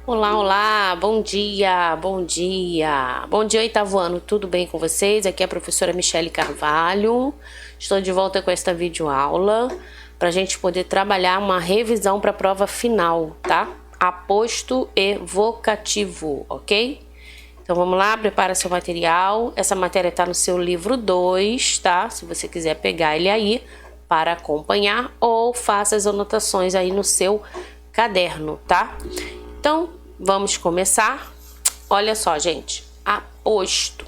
Olá, olá, bom dia, bom dia. Bom dia, oitavo ano, tudo bem com vocês? Aqui é a professora Michele Carvalho. Estou de volta com esta videoaula para a gente poder trabalhar uma revisão para a prova final, tá? Aposto e vocativo, ok? Então vamos lá, prepara seu material. Essa matéria está no seu livro 2, tá? Se você quiser pegar ele aí para acompanhar ou faça as anotações aí no seu caderno, tá? Então, vamos começar. Olha só, gente, aposto.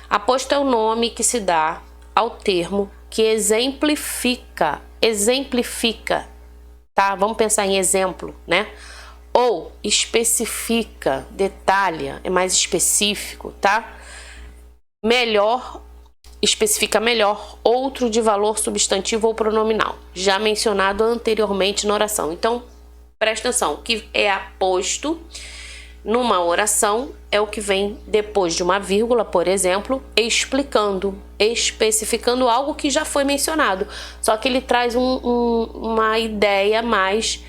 Aposto é o nome que se dá ao termo que exemplifica, tá? Vamos pensar em exemplo, né? Ou especifica, detalha, é mais específico, tá? Melhor, especifica melhor, outro de valor substantivo ou pronominal, já mencionado anteriormente na oração. Então, presta atenção, o que é aposto numa oração é o que vem depois de uma vírgula, por exemplo, explicando, especificando algo que já foi mencionado. Só que ele traz uma ideia mais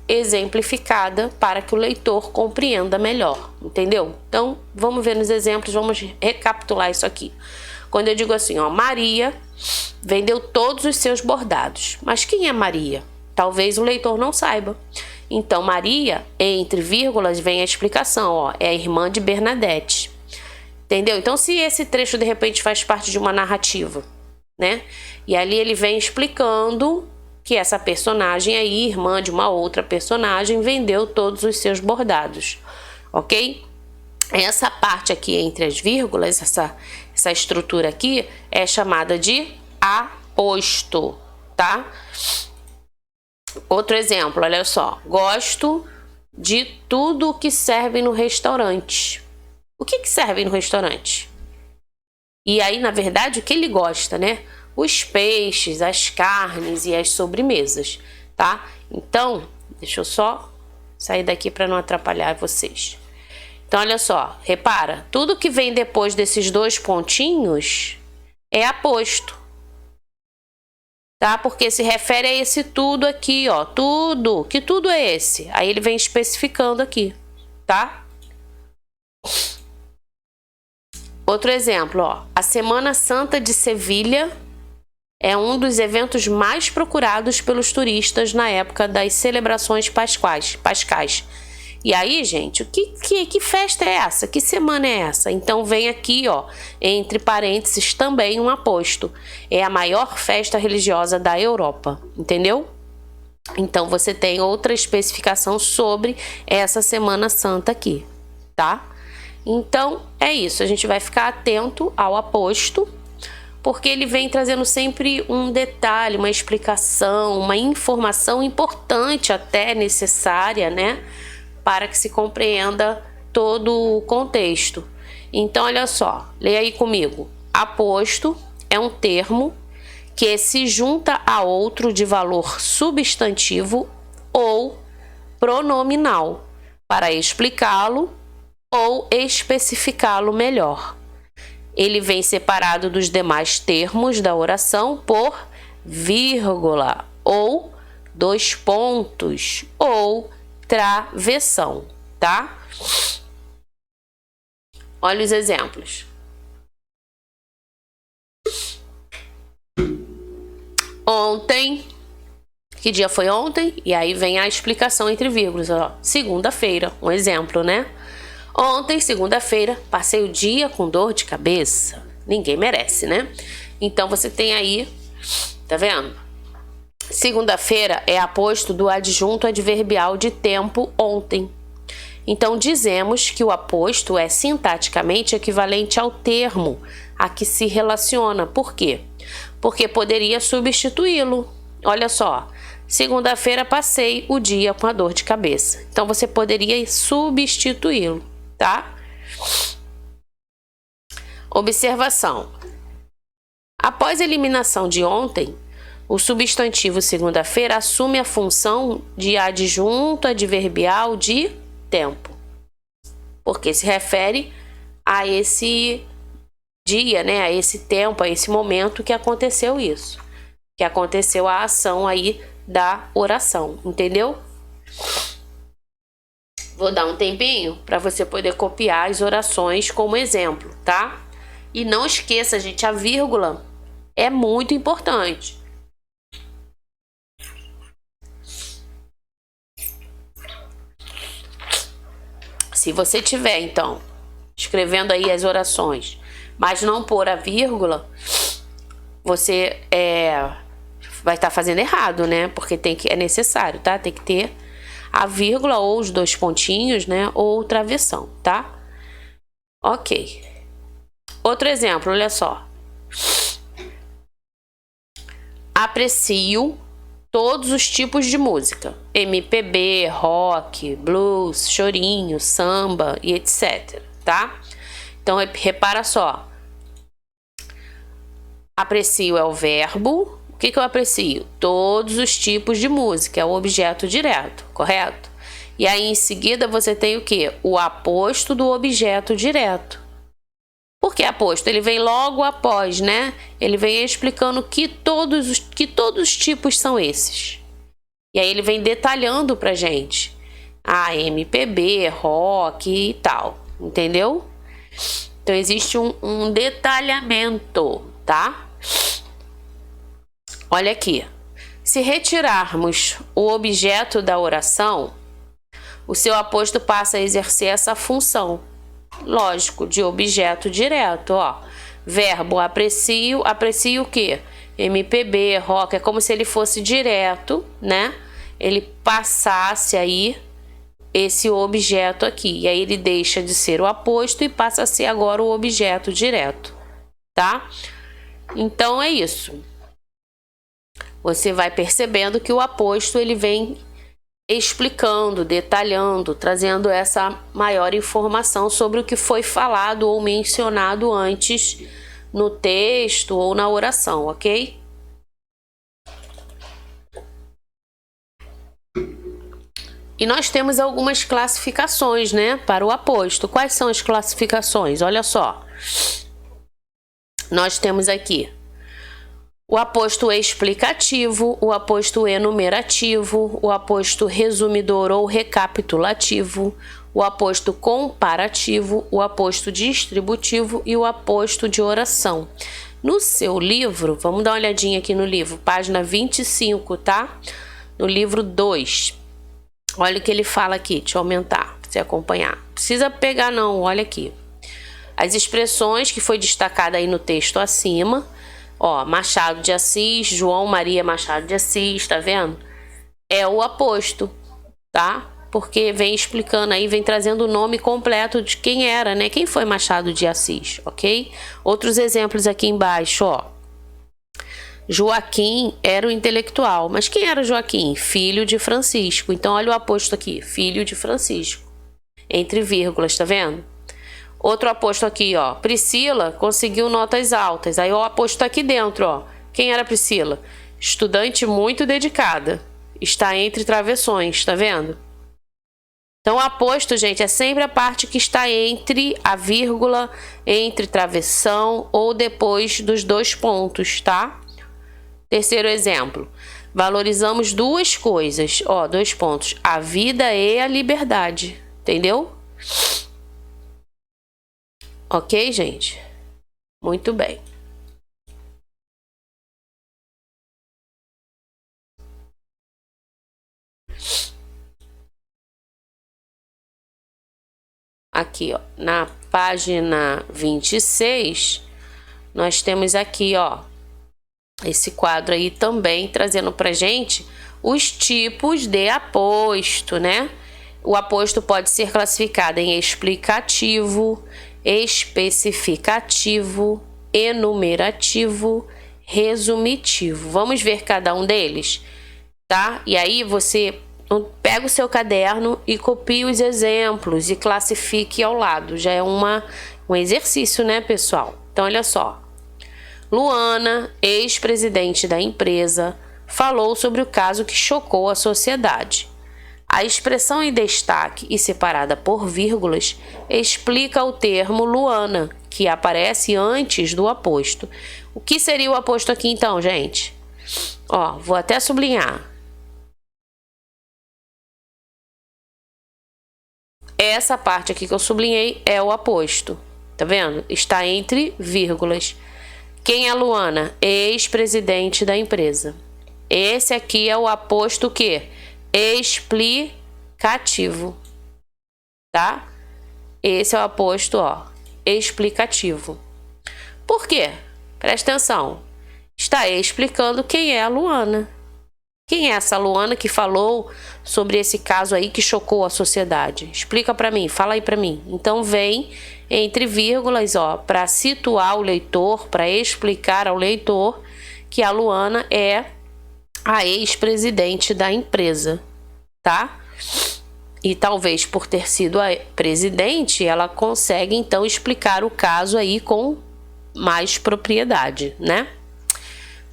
exemplificada para que o leitor compreenda melhor, entendeu? Então, vamos ver nos exemplos, vamos recapitular isso aqui. Quando eu digo assim, ó, Maria vendeu todos os seus bordados. Mas quem é Maria? Talvez o leitor não saiba. Então, Maria, entre vírgulas, vem a explicação, ó, é a irmã de Bernadette. Entendeu? Então, se esse trecho, de repente, faz parte de uma narrativa, né? E ali ele vem explicando que essa personagem aí, irmã de uma outra personagem, vendeu todos os seus bordados, ok? Essa parte aqui entre as vírgulas, essa estrutura aqui, é chamada de aposto, tá? Outro exemplo, olha só. Gosto de tudo que serve no restaurante. O que serve no restaurante? E aí, na verdade, o que ele gosta, né? Os peixes, as carnes e as sobremesas, tá? Então, deixa eu só sair daqui para não atrapalhar vocês. Então, olha só, repara, tudo que vem depois desses dois pontinhos é aposto. Tá? Porque se refere a esse tudo aqui, ó, tudo. Que tudo é esse? Aí ele vem especificando aqui, tá? Outro exemplo, ó, a Semana Santa de Sevilha é um dos eventos mais procurados pelos turistas na época das celebrações pascais. E aí, gente, que festa é essa? Que semana é essa? Então vem aqui, ó, entre parênteses, também um aposto. É a maior festa religiosa da Europa, entendeu? Então você tem outra especificação sobre essa Semana Santa aqui, tá? Então é isso, a gente vai ficar atento ao aposto, porque ele vem trazendo sempre um detalhe, uma explicação, uma informação importante, até necessária, né? Para que se compreenda todo o contexto. Então, olha só, leia aí comigo. Aposto é um termo que se junta a outro de valor substantivo ou pronominal para explicá-lo ou especificá-lo melhor. Ele vem separado dos demais termos da oração por vírgula ou dois pontos ou travessão, tá? Olha os exemplos. Ontem, que dia foi ontem? E aí vem a explicação entre vírgulas, ó. Segunda-feira, um exemplo, né? Ontem, segunda-feira, passei o dia com dor de cabeça. Ninguém merece, né? Então você tem aí, tá vendo? Segunda-feira é aposto do adjunto adverbial de tempo ontem. Então, dizemos que o aposto é sintaticamente equivalente ao termo a que se relaciona. Por quê? Porque poderia substituí-lo. Olha só, segunda-feira passei o dia com a dor de cabeça. Então, você poderia substituí-lo, tá? Observação. Após a eliminação de ontem, o substantivo segunda-feira assume a função de adjunto adverbial de tempo, porque se refere a esse dia, né, a esse tempo, a esse momento que aconteceu isso, que aconteceu a ação aí da oração, entendeu? Vou dar um tempinho para você poder copiar as orações como exemplo, tá? E não esqueça, gente, a vírgula é muito importante. Se você tiver, então, escrevendo aí as orações, mas não pôr a vírgula, você vai estar fazendo errado, né? Porque é necessário, tá? Tem que ter a vírgula ou os dois pontinhos, né? Ou travessão, tá? Ok. Outro exemplo, olha só. Aprecio todos os tipos de música. MPB, rock, blues, chorinho, samba e etc, tá? Então, repara só. Aprecio é o verbo. O que eu aprecio? Todos os tipos de música. É o objeto direto, correto? E aí, em seguida, você tem o quê? O aposto do objeto direto. Por que aposto? Ele vem logo após, né? Ele vem explicando que todos os tipos são esses. E aí ele vem detalhando pra gente. MPB, rock e tal. Entendeu? Então existe um detalhamento, tá? Olha aqui. Se retirarmos o objeto da oração, o seu aposto passa a exercer essa função. Lógico, de objeto direto, ó. Verbo aprecio o quê? MPB, rock, é como se ele fosse direto, né? Ele passasse aí esse objeto aqui. E aí ele deixa de ser o aposto e passa a ser agora o objeto direto, tá? Então é isso. Você vai percebendo que o aposto ele vem explicando, detalhando, trazendo essa maior informação sobre o que foi falado ou mencionado antes no texto ou na oração, ok? E nós temos algumas classificações, né, para o aposto. Quais são as classificações? Olha só. Nós temos aqui o aposto explicativo, o aposto enumerativo, o aposto resumidor ou recapitulativo, o aposto comparativo, o aposto distributivo e o aposto de oração. No seu livro, vamos dar uma olhadinha aqui no livro, página 25, tá? No livro 2. Olha o que ele fala aqui, deixa eu aumentar, para você acompanhar. Não precisa pegar não, olha aqui. As expressões que foi destacada aí no texto acima. Ó, Machado de Assis, João Maria Machado de Assis, tá vendo? É o aposto, tá? Porque vem explicando aí, vem trazendo o nome completo de quem era, né? Quem foi Machado de Assis, ok? Outros exemplos aqui embaixo, ó. Joaquim era o intelectual, mas quem era Joaquim? Filho de Francisco. Então, olha o aposto aqui, filho de Francisco. Entre vírgulas, tá vendo? Outro aposto aqui, ó. Priscila conseguiu notas altas. Aí o aposto tá aqui dentro, ó. Quem era Priscila? Estudante muito dedicada. Está entre travessões, tá vendo? Então, o aposto, gente, é sempre a parte que está entre a vírgula, entre travessão ou depois dos dois pontos, tá? Terceiro exemplo. Valorizamos duas coisas, ó, dois pontos. A vida e a liberdade, entendeu? Ok, gente? Muito bem. Aqui, ó, na página 26, nós temos aqui, ó, esse quadro aí também trazendo pra gente os tipos de aposto, né? O aposto pode ser classificado em explicativo, especificativo, enumerativo, resumitivo. Vamos ver cada um deles, tá? E aí você pega o seu caderno e copia os exemplos e classifique ao lado. Já é um exercício, né, pessoal? Então, olha só. Luana, ex-presidente da empresa, falou sobre o caso que chocou a sociedade. A expressão em destaque e separada por vírgulas explica o termo Luana, que aparece antes do aposto. O que seria o aposto aqui então, gente? Ó, vou até sublinhar. essa parte aqui que eu sublinhei é o aposto. Tá vendo? Está entre vírgulas. Quem é a Luana? Ex-presidente da empresa. Esse aqui é o aposto o quê? Explicativo. Tá? Esse é o aposto, ó, explicativo. Por quê? Presta atenção. Está explicando quem é a Luana. Quem é essa Luana que falou sobre esse caso aí que chocou a sociedade? Explica para mim, fala aí para mim. Então vem entre vírgulas, ó, para situar o leitor, para explicar ao leitor que a Luana é a ex-presidente da empresa, tá? E talvez por ter sido a presidente, ela consegue então explicar o caso aí com mais propriedade, né?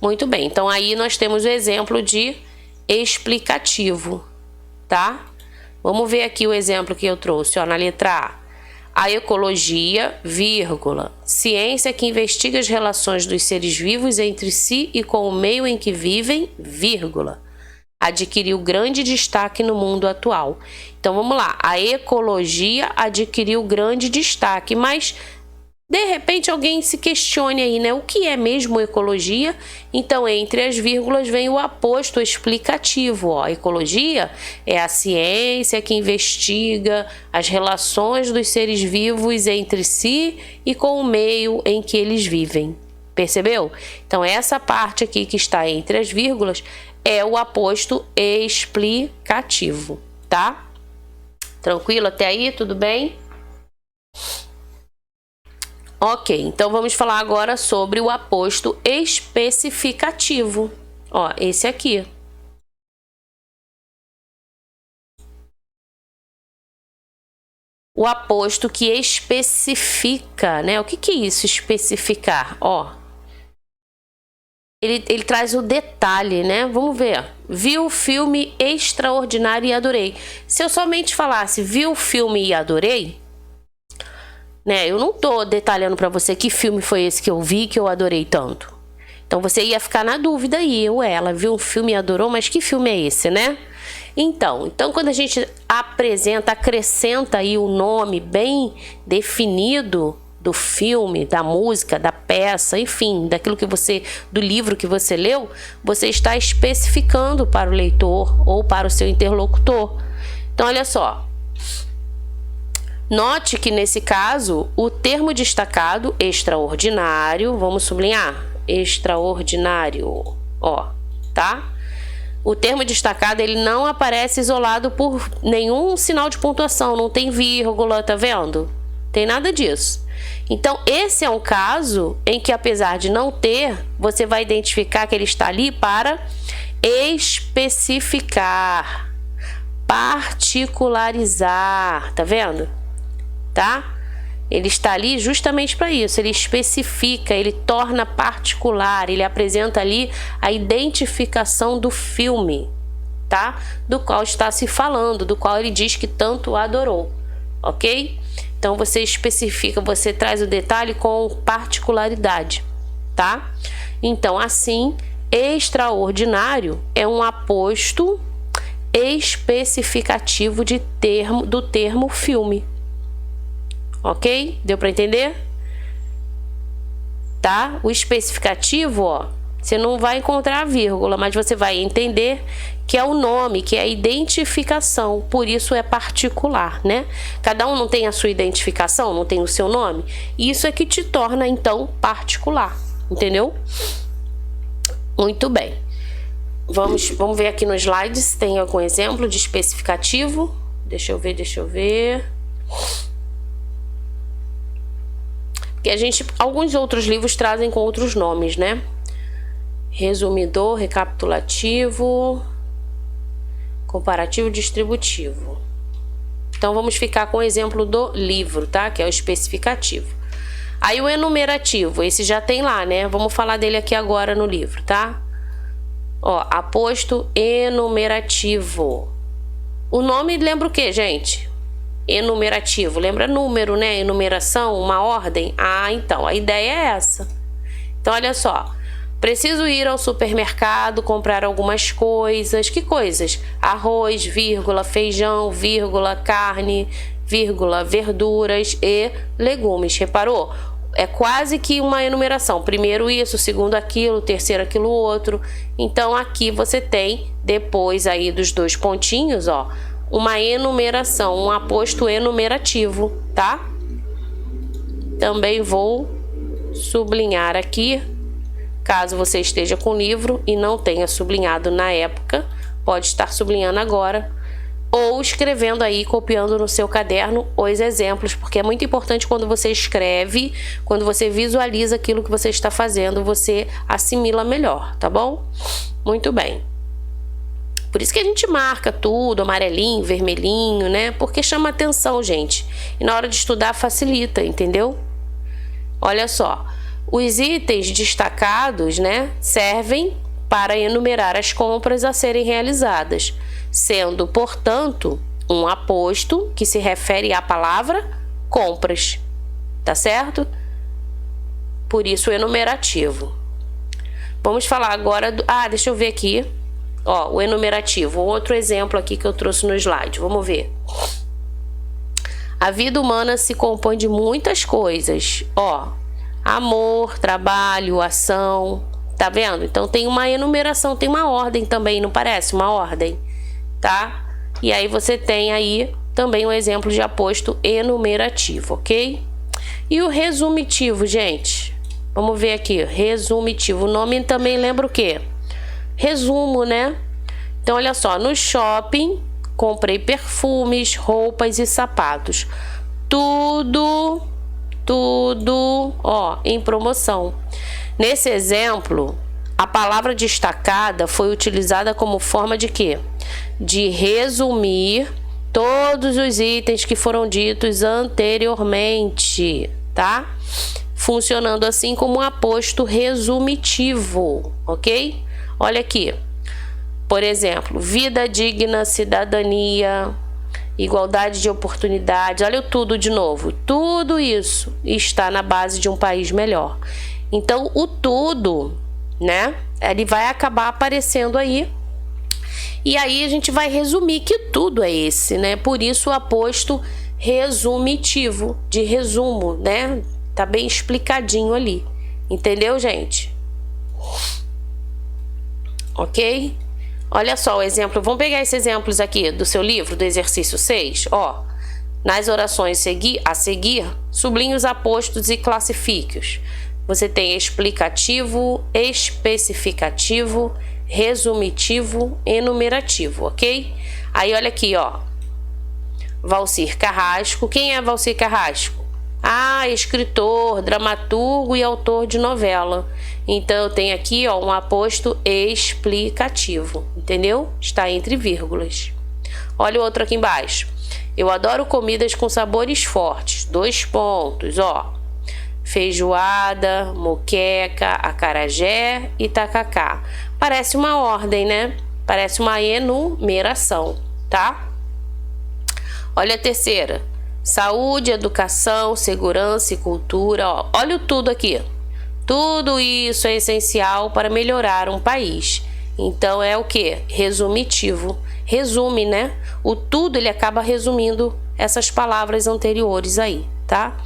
Muito bem, então aí nós temos o exemplo de explicativo, tá? Vamos ver aqui o exemplo que eu trouxe, ó, na letra A. A ecologia, vírgula, ciência que investiga as relações dos seres vivos entre si e com o meio em que vivem, vírgula, adquiriu grande destaque no mundo atual. Então vamos lá, a ecologia adquiriu grande destaque, mas de repente alguém se questione aí, né? O que é mesmo ecologia? Então, entre as vírgulas vem o aposto explicativo. Ó. A ecologia é a ciência que investiga as relações dos seres vivos entre si e com o meio em que eles vivem. Percebeu? Então, essa parte aqui que está entre as vírgulas é o aposto explicativo, tá? Tranquilo até aí? Tudo bem? Ok, então vamos falar agora sobre o aposto especificativo. Ó, esse aqui. O aposto que especifica, né? O que é isso, especificar? Ó, ele traz o detalhe, né? Vamos ver. Vi o filme extraordinário e adorei. Se eu somente falasse vi o filme e adorei, né? Eu não tô detalhando para você que filme foi esse que eu vi que eu adorei tanto. Então você ia ficar na dúvida aí, ela viu um filme e adorou, mas que filme é esse, né? Então quando a gente acrescenta aí o nome bem definido do filme, da música, da peça, enfim, do livro que você leu, você está especificando para o leitor ou para o seu interlocutor. Então olha só. Note que nesse caso, o termo destacado, extraordinário, vamos sublinhar, extraordinário, ó, tá? O termo destacado, ele não aparece isolado por nenhum sinal de pontuação, não tem vírgula, tá vendo? Tem nada disso. Então, esse é um caso em que, apesar de não ter, você vai identificar que ele está ali para especificar, particularizar, tá vendo? Tá? Ele está ali justamente para isso, ele especifica, ele torna particular, ele apresenta ali a identificação do filme, tá? Do qual está se falando, do qual ele diz que tanto adorou, ok? Então você especifica, você traz o detalhe com particularidade, tá? Então assim, extraordinário é um aposto especificativo do termo filme. Ok? Deu para entender? Tá? O especificativo, ó, você não vai encontrar a vírgula, mas você vai entender que é o nome, que é a identificação, por isso é particular, né? Cada um não tem a sua identificação, não tem o seu nome, isso é que te torna, então, particular, entendeu? Muito bem. Vamos ver aqui no slide se tem algum exemplo de especificativo. Deixa eu ver. Porque alguns outros livros trazem com outros nomes, né? Resumidor, recapitulativo, comparativo, distributivo. Então vamos ficar com o exemplo do livro, tá? Que é o especificativo. Aí o enumerativo, esse já tem lá, né? Vamos falar dele aqui agora no livro, tá? Ó, aposto enumerativo. O nome lembra o que, gente? Enumerativo, lembra número, né? Enumeração, uma ordem. Ah, então, a ideia é essa. Então, olha só. Preciso ir ao supermercado, comprar algumas coisas. Que coisas? Arroz, vírgula, feijão, vírgula, carne, vírgula, verduras e legumes. Reparou? É quase que uma enumeração. Primeiro isso, segundo aquilo, terceiro aquilo outro. Então aqui você tem, depois aí dos dois pontinhos, ó, uma enumeração, um aposto enumerativo, tá? Também vou sublinhar aqui, caso você esteja com o livro e não tenha sublinhado na época, pode estar sublinhando agora, ou escrevendo aí, copiando no seu caderno os exemplos, porque é muito importante quando você escreve, quando você visualiza aquilo que você está fazendo, você assimila melhor, tá bom? Muito bem. Por isso que a gente marca tudo, amarelinho, vermelhinho, né? Porque chama atenção, gente. E na hora de estudar facilita, entendeu? Olha só, os itens destacados, né, servem para enumerar as compras a serem realizadas, sendo, portanto, um aposto que se refere à palavra compras, tá certo? Por isso o enumerativo. Vamos falar agora do... deixa eu ver aqui, ó, o enumerativo, outro exemplo aqui que eu trouxe no slide, vamos ver. A vida humana se compõe de muitas coisas, ó, amor, trabalho, ação, tá vendo? Então tem uma enumeração, tem uma ordem também, não parece? Uma ordem, tá? E aí você tem aí também um exemplo de aposto enumerativo, ok? E o resumitivo, gente? Vamos ver aqui, resumitivo. O nome também lembra o quê? Resumo, né? Então olha só, no shopping comprei perfumes, roupas e sapatos. Tudo, ó, em promoção. Nesse exemplo, a palavra destacada foi utilizada como forma de quê? De resumir todos os itens que foram ditos anteriormente, tá? Funcionando assim como um aposto resumitivo, ok? Olha aqui, por exemplo, vida digna, cidadania, igualdade de oportunidades, olha o tudo de novo. Tudo isso está na base de um país melhor. Então, o tudo, né, ele vai acabar aparecendo aí. E aí a gente vai resumir que tudo é esse, né? Por isso o aposto resumitivo, de resumo, né? Tá bem explicadinho ali. Entendeu, gente? Ok? Olha só o exemplo. Vamos pegar esses exemplos aqui do seu livro, do exercício 6. Ó, nas orações a seguir, sublinhe os apostos e classifique-os. Você tem explicativo, especificativo, resumitivo, enumerativo, ok? Aí olha aqui, ó. Valcir Carrasco. Quem é Valcir Carrasco? Escritor, dramaturgo e autor de novela. Então eu tenho aqui, ó, um aposto explicativo, entendeu? Está entre vírgulas. Olha o outro aqui embaixo. Eu adoro comidas com sabores fortes. 2 pontos, ó. Feijoada, moqueca, acarajé e tacacá. Parece uma ordem, né? Parece uma enumeração, tá? Olha a terceira. Saúde, educação, segurança e cultura. Ó, olha o tudo aqui. Tudo isso é essencial para melhorar um país. Então é o que? Resumitivo. Resume, né? O tudo ele acaba resumindo essas palavras anteriores aí, tá?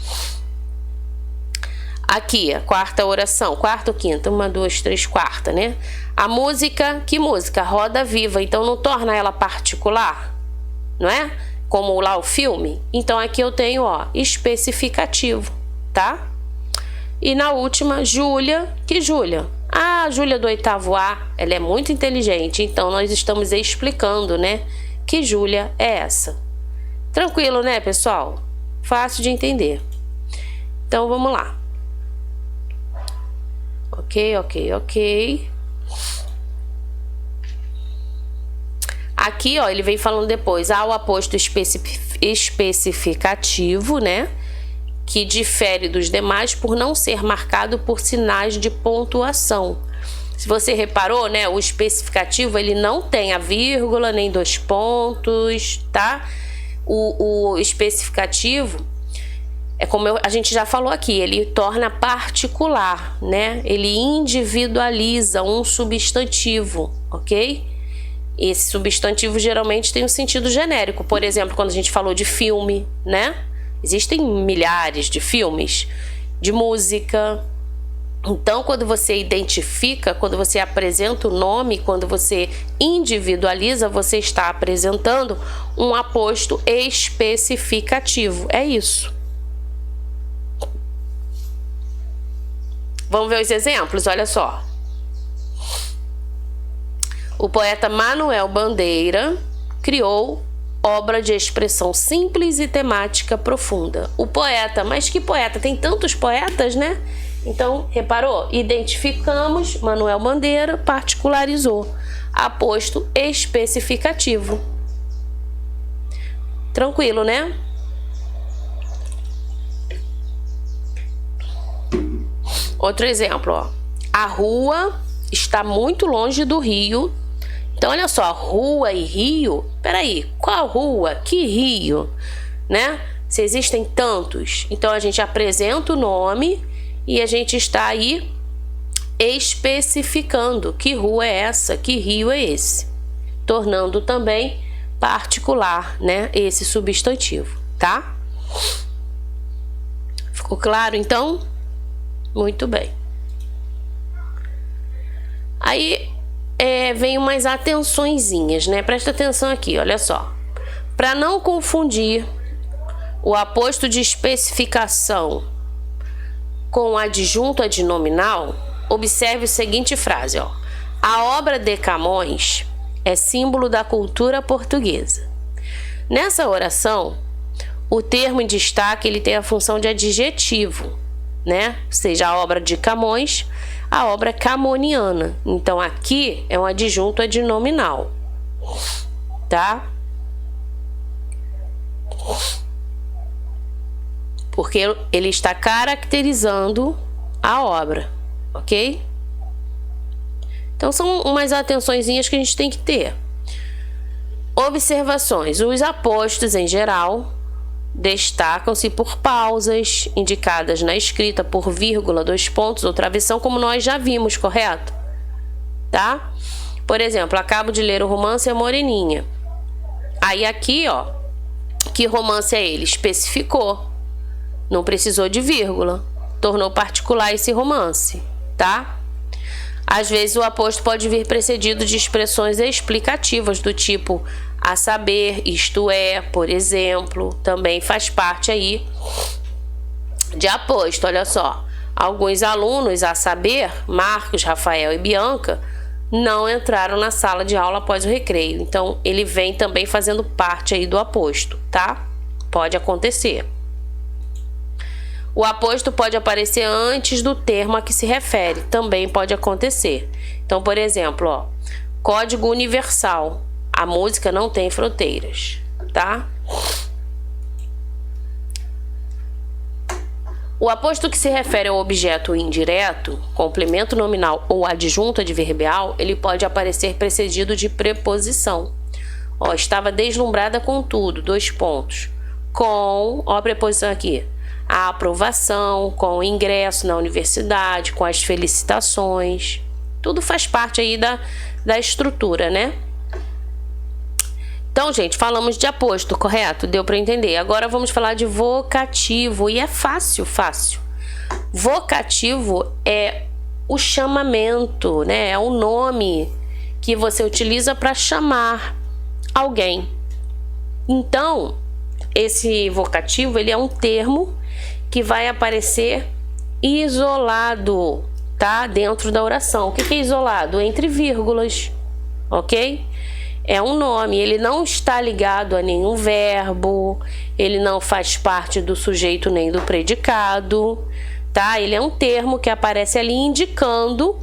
Aqui, a quarta oração, quarta ou quinta? 1, 2, 3, quarta, né? A música, que música? Roda Viva. Então não torna ela particular, não é? Como lá o filme. Então aqui eu tenho, ó, especificativo, tá? E na última, Júlia. Que Júlia? Júlia do 8º A. Ela é muito inteligente. Então nós estamos explicando, né? Que Júlia é essa. Tranquilo, né, pessoal? Fácil de entender. Então vamos lá. Ok. Aqui, ó, ele vem falando depois. Há o aposto especificativo, né? Que difere dos demais por não ser marcado por sinais de pontuação. Se você reparou, né? O especificativo, ele não tem a vírgula, nem 2 pontos, tá? O especificativo... É como a gente já falou aqui, ele torna particular, né? Ele individualiza um substantivo, ok? esse substantivo geralmente tem um sentido genérico. Por exemplo, quando a gente falou de filme, né? Existem milhares de filmes, de música. Então, quando você identifica, quando você apresenta o nome, quando você individualiza, você está apresentando um aposto especificativo. É isso. Vamos ver os exemplos? Olha só. O poeta Manuel Bandeira criou obra de expressão simples e temática profunda. O poeta, mas que poeta? Tem tantos poetas, né? Então, reparou? Identificamos, Manuel Bandeira particularizou. Aposto especificativo. Tranquilo, né? Outro exemplo, ó. A rua está muito longe do rio. Então, olha só, rua e rio. Peraí, qual rua? Que rio? Né? Se existem tantos. Então, a gente apresenta o nome e a gente está aí especificando que rua é essa, que rio é esse. Tornando também particular, né? Esse substantivo, tá? Ficou claro, então? Muito bem. Aí vem umas atençõezinhas, né? Presta atenção aqui, olha só. Para não confundir o aposto de especificação com o adjunto adnominal, observe a seguinte frase, ó. A obra de Camões é símbolo da cultura portuguesa. Nessa oração, o termo em destaque ele tem a função de adjetivo, né? Ou seja, a obra de Camões, a obra camoniana. Então, aqui é um adjunto adnominal, tá? Porque ele está caracterizando a obra, ok? Então, são umas atençõezinhas que a gente tem que ter. Observações. Os apostos, em geral, destacam-se por pausas indicadas na escrita, por vírgula, dois pontos ou travessão, como nós já vimos, correto? Tá? Por exemplo, acabo de ler o romance A Moreninha. Aí aqui, ó, que romance é ele? Especificou. Não precisou de vírgula. Tornou particular esse romance, tá? Às vezes o aposto pode vir precedido de expressões explicativas do tipo a saber, isto é, por exemplo, também faz parte aí de aposto. Olha só, alguns alunos, a saber, Marcos, Rafael e Bianca, não entraram na sala de aula após o recreio. Então, ele vem também fazendo parte aí do aposto, tá? Pode acontecer. O aposto pode aparecer antes do termo a que se refere, também pode acontecer. Então, por exemplo, ó, código universal. A música não tem fronteiras, tá? O aposto que se refere ao objeto indireto, complemento nominal ou adjunto adverbial, ele pode aparecer precedido de preposição. Ó, estava deslumbrada com tudo, dois pontos. Com, ó a preposição aqui, a aprovação, com o ingresso na universidade, com as felicitações. Tudo faz parte aí da estrutura, né? Então, gente, falamos de aposto, correto? Deu para entender. Agora vamos falar de vocativo. E é fácil. Vocativo é o chamamento, né? É o nome que você utiliza para chamar alguém. Então, esse vocativo, ele é um termo que vai aparecer isolado, tá? Dentro da oração. O que é isolado? Entre vírgulas, ok? É um nome, ele não está ligado a nenhum verbo, ele não faz parte do sujeito nem do predicado, tá? Ele é um termo que aparece ali indicando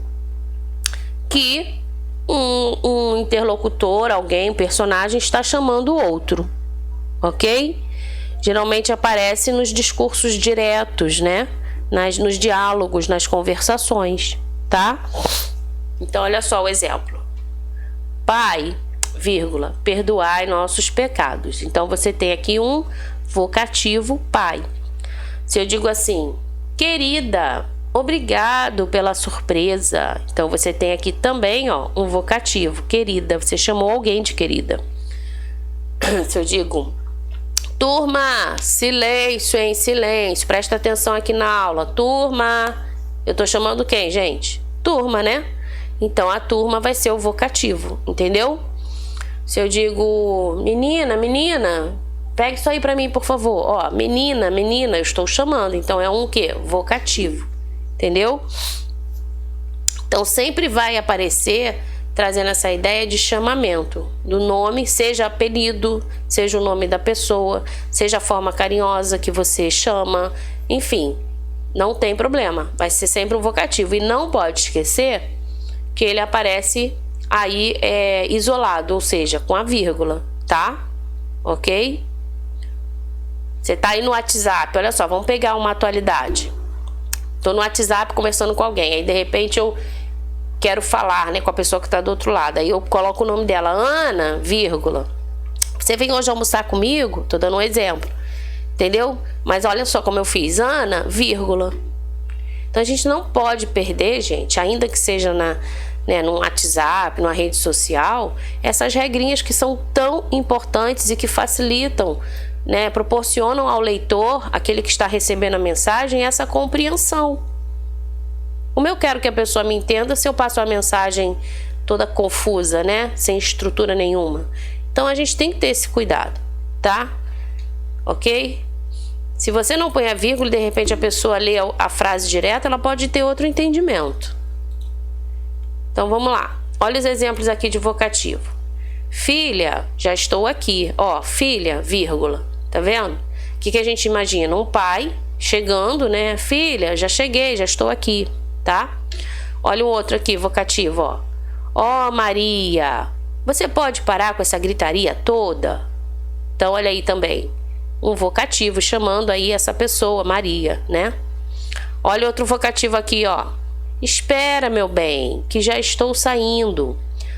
que um interlocutor, alguém, um personagem está chamando o outro, ok? Geralmente aparece nos discursos diretos, né? Nos diálogos, nas conversações, tá? Então, olha só o exemplo. Pai, vírgula, perdoai nossos pecados. Então, você tem aqui um vocativo pai. Se eu digo assim, querida, Obrigado pela surpresa. Então você tem aqui também, ó, um vocativo, querida. Você chamou alguém de querida. Se eu digo, turma, silêncio, hein, silêncio. Presta atenção aqui na aula. Turma, eu tô chamando quem, gente? Turma, né? Então a turma vai ser o vocativo, entendeu? Se eu digo, menina, menina, pega isso aí pra mim, por favor. Ó, menina, menina, eu estou chamando. Então é um quê? Vocativo. Entendeu? Então sempre vai aparecer trazendo essa ideia de chamamento do nome, seja apelido, seja o nome da pessoa, seja a forma carinhosa que você chama, enfim, não tem problema, vai ser sempre um vocativo. E não pode esquecer que ele aparece aí isolado, ou seja, com a vírgula, tá? Ok? Você tá aí no WhatsApp, olha só, vamos pegar uma atualidade. Tô no WhatsApp conversando com alguém, aí de repente eu quero falar, né, com a pessoa que tá do outro lado. Aí eu coloco o nome dela, Ana, vírgula. Você vem hoje almoçar comigo? Tô dando um exemplo, entendeu? Mas olha só como eu fiz, Ana, vírgula. Então a gente não pode perder, gente, ainda que seja no WhatsApp, numa rede social, essas regrinhas que são tão importantes e que facilitam, né, proporcionam ao leitor, aquele que está recebendo a mensagem, essa compreensão. Como eu quero que a pessoa me entenda se eu passo a mensagem toda confusa, né, sem estrutura nenhuma? Então a gente tem que ter esse cuidado, tá? Ok? Se você não põe a vírgula e de repente a pessoa lê a frase direta, ela pode ter outro entendimento. Então vamos lá. Olha os exemplos aqui de vocativo. Filha, já estou aqui. Ó, filha, vírgula. Tá vendo? O que a gente imagina? Um pai chegando, né? Filha, já cheguei, já estou aqui, tá? Olha o outro aqui, vocativo, ó. Ó, Maria, você pode parar com essa gritaria toda? Então, olha aí também. Um vocativo chamando aí essa pessoa, Maria, né? Olha outro vocativo aqui, ó. Espera, meu bem, que já estou saindo.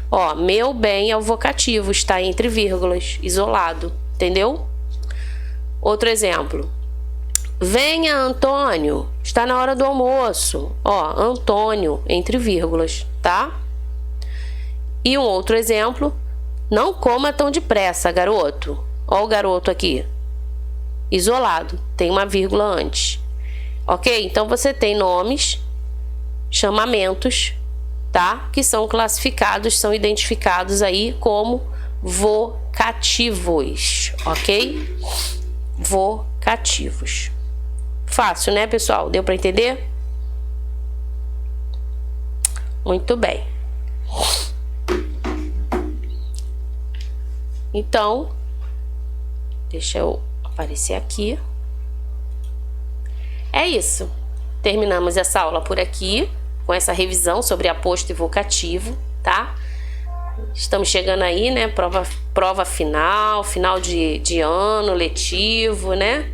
Ó, meu bem é o vocativo, está entre vírgulas, isolado, entendeu? Outro exemplo. Venha, Antônio, está na hora do almoço. Ó, Antônio, entre vírgulas, tá? E um outro exemplo. Não coma tão depressa, garoto. Ó o garoto aqui. Isolado, tem uma vírgula antes. Ok? Então você tem nomes, chamamentos, tá? Que são classificados, são identificados aí como vocativos, ok? Vocativos. Fácil, né, pessoal? Deu para entender? Muito bem. Então, deixa eu aparecer aqui. É isso. Terminamos essa aula por aqui, com essa revisão sobre aposto e vocativo, tá? Estamos chegando aí, né? Prova final de ano letivo, né?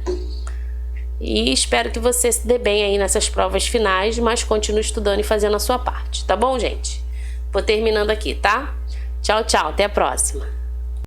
E espero que você se dê bem aí nessas provas finais, mas continue estudando e fazendo a sua parte, tá bom, gente? Vou terminando aqui, tá? Tchau, tchau. Até a próxima.